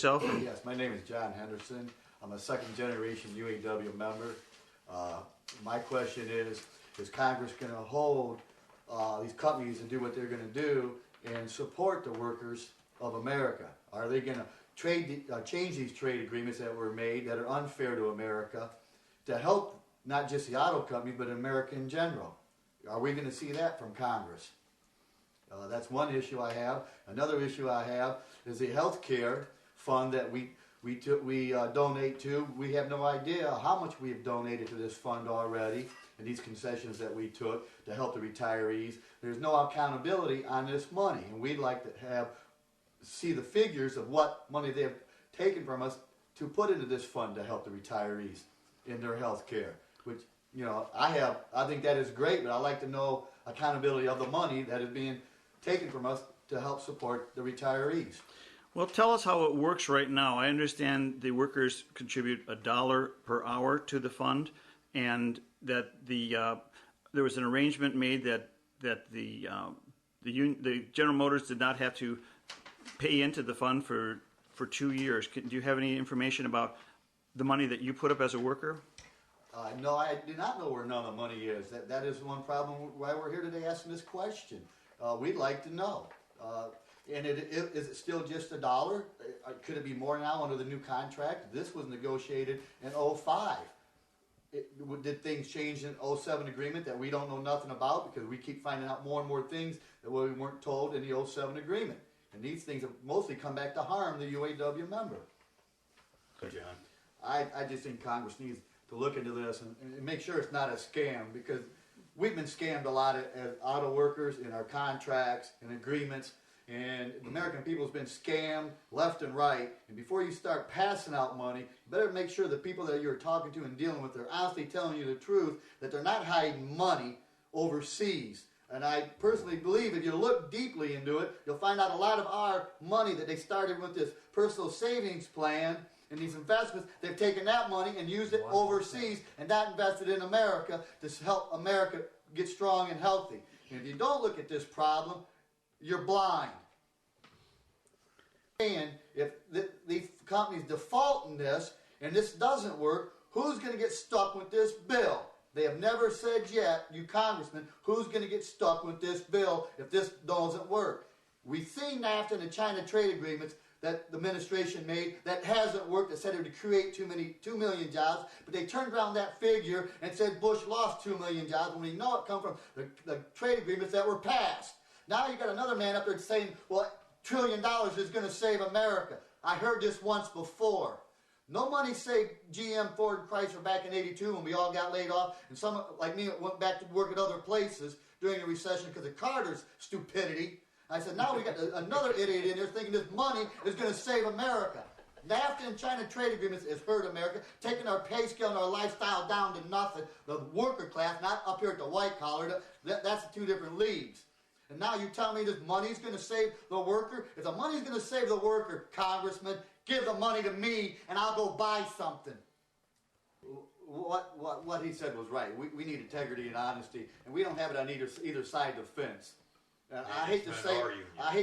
yourself? Yes, my name is John Henderson. I'm a second generation UAW member. My question is Congress going to hold these companies to do what they're going to do and support the workers of America? Are they going to change these trade agreements that were made that are unfair to America to help not just the auto company but America in general? Are we going to see that from Congress? That's one issue I have. Another issue I have is the health care fund that we donate to. We have no idea how much we have donated to this fund already and these concessions that we took to help the retirees. There's no accountability on this money, and we'd like to see the figures of what money they have taken from us to put into this fund to help the retirees in their health care. Which, I think that is great, but I'd like to know accountability of the money that is being taken from us to help support the retirees. Well, tell us how it works right now. I understand the workers contribute $1 per hour to the fund, and that there was an arrangement made that the General Motors did not have to pay into the fund for 2 years. Do you have any information about the money that you put up as a worker? No, I do not know where none of the money is. That is one problem why we're here today asking this question. We'd like to know. And is it still just $1? Could it be more now under the new contract? This was negotiated in 2005. Did things change in 2007 agreement that we don't know nothing about because we keep finding out more and more things that we weren't told in the 2007 agreement? And these things have mostly come back to harm the UAW member. John. I just think Congress needs to look into this and make sure it's not a scam, because we've been scammed a lot as auto workers in our contracts and agreements. And the American people has been scammed left and right. And before you start passing out money, you better make sure the people that you're talking to and dealing with are honestly telling you the truth, that they're not hiding money overseas. And I personally believe if you look deeply into it, you'll find out a lot of our money that they started with this personal savings plan and these investments, they've taken that money and used it overseas and not invested in America to help America get strong and healthy. And if you don't look at this problem, you're blind. And if these companies default in this and this doesn't work, who's going to get stuck with this bill? They have never said yet, you congressmen, who's going to get stuck with this bill if this doesn't work. We've seen NAFTA and the China trade agreements that the administration made that hasn't worked, that said it would create 2 million jobs, but they turned around that figure and said Bush lost 2 million jobs when we know it come from the trade agreements that were passed. Now you got another man up there saying, well, $1 trillion is going to save America. I heard this once before. No money saved GM, Ford, and Chrysler back in '82 when we all got laid off, and some like me went back to work at other places during the recession because of Carter's stupidity. I said, now we got another idiot in there thinking this money is going to save America. NAFTA and China trade agreements has hurt America, taking our pay scale and our lifestyle down to nothing. The worker class, not up here at the white collar, that's the two different leagues. And now you tell me this money's going to save the worker? If the money's going to save the worker, Congressman, give the money to me and I'll go buy something. What he said was right. We need integrity and honesty, and we don't have it on either side of the fence. I hate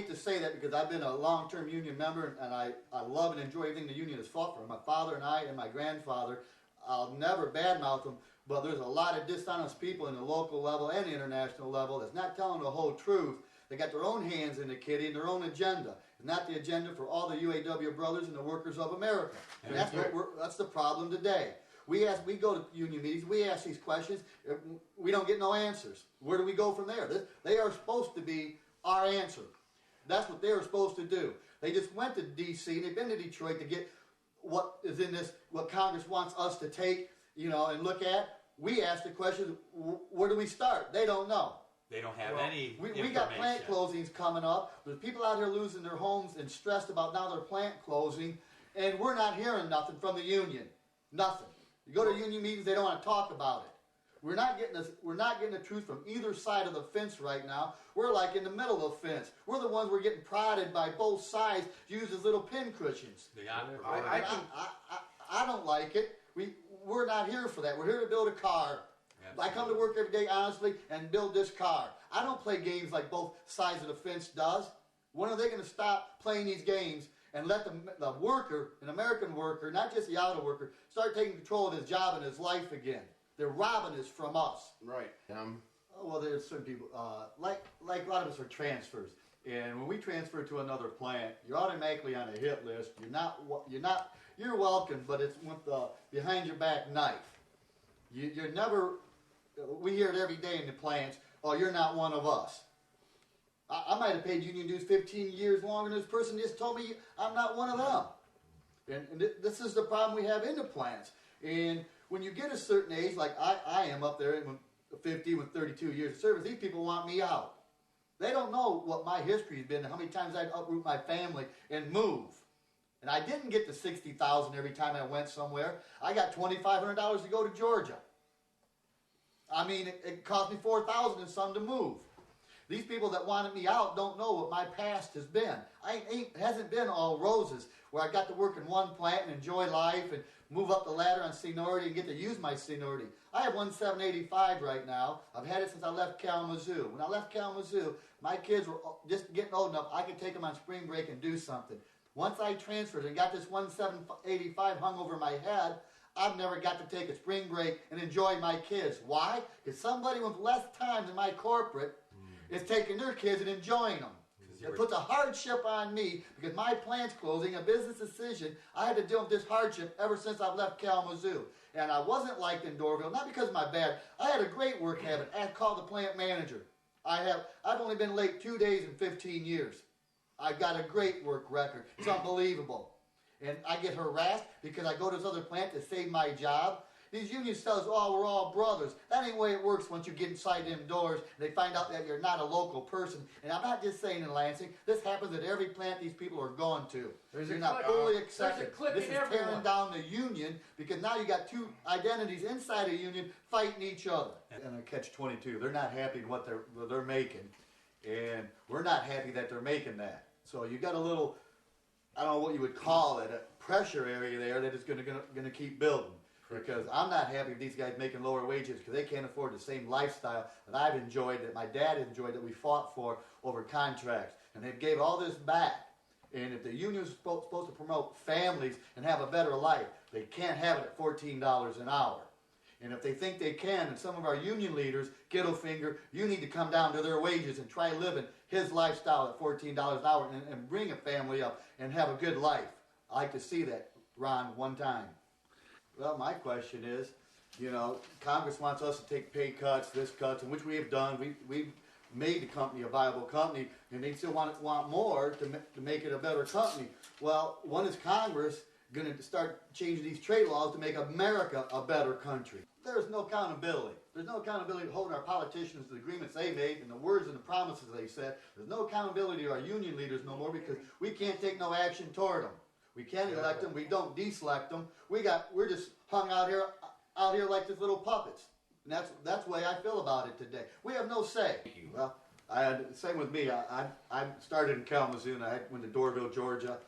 to say that because I've been a long-term union member, and I love and enjoy everything the union has fought for. My father and I and my grandfather, I'll never badmouth them, but there's a lot of dishonest people in the local level and the international level that's not telling the whole truth. They got their own hands in the kitty and their own agenda, and not the agenda for all the UAW brothers and the workers of America. And that's the problem today. We go to union meetings, we ask these questions, we don't get no answers. Where do we go from there? They are supposed to be our answer. That's what they were supposed to do. They just went to D.C., they've been to Detroit to get what is in this, what Congress wants us to take, and look at. We ask the question, where do we start? They don't know. They don't have any information. We got plant closings coming up. There's people out here losing their homes and stressed about now their plant closing, and we're not hearing nothing from the union. Nothing. You go to union meetings, they don't want to talk about it. We're not getting the truth from either side of the fence right now. We're like in the middle of the fence. We're the ones we're getting prodded by both sides, used as little pin cushions. I don't like it. We're not here for that. We're here to build a car. Absolutely. I come to work every day honestly and build this car. I don't play games like both sides of the fence does. When are they going to stop playing these games and let the worker, an American worker, not just the auto worker, start taking control of his job and his life again. They're robbing us from us. Right. Well, there's certain people, like a lot of us are transfers. And when we transfer to another plant, you're automatically on a hit list. You're welcome, but it's with the behind your back knife. You're never, we hear it every day in the plants, oh, you're not one of us. I might have paid union dues 15 years longer than this person just told me I'm not one of them. And this is the problem we have in the plants. And when you get a certain age, like I am up there, 50 with 32 years of service, these people want me out. They don't know what my history has been and how many times I'd uproot my family and move. And I didn't get the $60,000 every time I went somewhere. I got $2,500 to go to Georgia. I mean, it cost me $4,000 and some to move. These people that wanted me out don't know what my past has been. It hasn't been all roses, where I got to work in one plant and enjoy life and move up the ladder on seniority and get to use my seniority. I have 1785 right now. I've had it since I left Kalamazoo. When I left Kalamazoo, my kids were just getting old enough I could take them on spring break and do something. Once I transferred and got this 1785 hung over my head, I've never got to take a spring break and enjoy my kids. Why? Because somebody with less time than my corporate is taking their kids and enjoying them. It puts a hardship on me because my plant's closing, a business decision. I had to deal with this hardship ever since I've left Kalamazoo. And I wasn't liked in Dorville, not because of my bad. I had a great work habit. I called the plant manager. I've only been late 2 days in 15 years. I've got a great work record. It's unbelievable. And I get harassed because I go to this other plant to save my job. These unions tell us, oh, we're all brothers. That ain't the way it works once you get inside them doors and they find out that you're not a local person. And I'm not just saying in Lansing. This happens at every plant these people are going to. You're not fully accepted. This is tearing down the union because now you got two identities inside a union fighting each other. And a catch-22. They're not happy with what they're making. And we're not happy that they're making that. So you got a little, I don't know what you would call it, a pressure area there that is going to keep building. Because I'm not happy with these guys making lower wages because they can't afford the same lifestyle that I've enjoyed, that my dad enjoyed, that we fought for over contracts. And they gave all this back. And if the union is supposed to promote families and have a better life, they can't have it at $14 an hour. And if they think they can, and some of our union leaders, Gittlefinger, you need to come down to their wages and try living his lifestyle at $14 an hour and bring a family up and have a good life. I like to see that, Ron, one time. Well, my question is, Congress wants us to take pay cuts, and which we have done. We've made the company a viable company, and they still want more to make it a better company. Well, when is Congress going to start changing these trade laws to make America a better country? There's no accountability. There's no accountability to holding our politicians to the agreements they made and the words and the promises they said. There's no accountability to our union leaders no more because we can't take no action toward them. We can't elect them. We don't deselect them. We're just hung out here like these little puppets. And that's the way I feel about it today. We have no say. Well, same with me. I started in Kalamazoo and I went to Dorville, Georgia.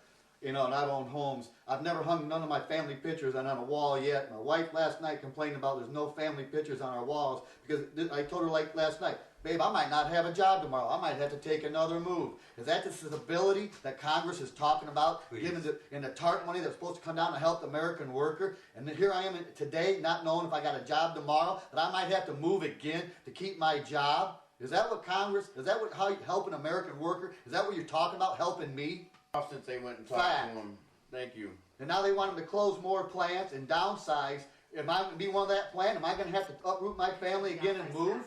And I've owned homes. I've never hung none of my family pictures on a wall yet. My wife last night complained about there's no family pictures on our walls because I told her like last night, babe, I might not have a job tomorrow. I might have to take another move. Is that the stability that Congress is talking about? Giving the TARP money that's supposed to come down to help the American worker? And then here I am today not knowing if I got a job tomorrow, that I might have to move again to keep my job? Is that what Congress, how you help an American worker? Is that what you're talking about, helping me? Since they went and talked to them. Thank you. And now they want them to close more plants and downsize. Am I going to be one of that plant? Am I going to have to uproot my family again and move?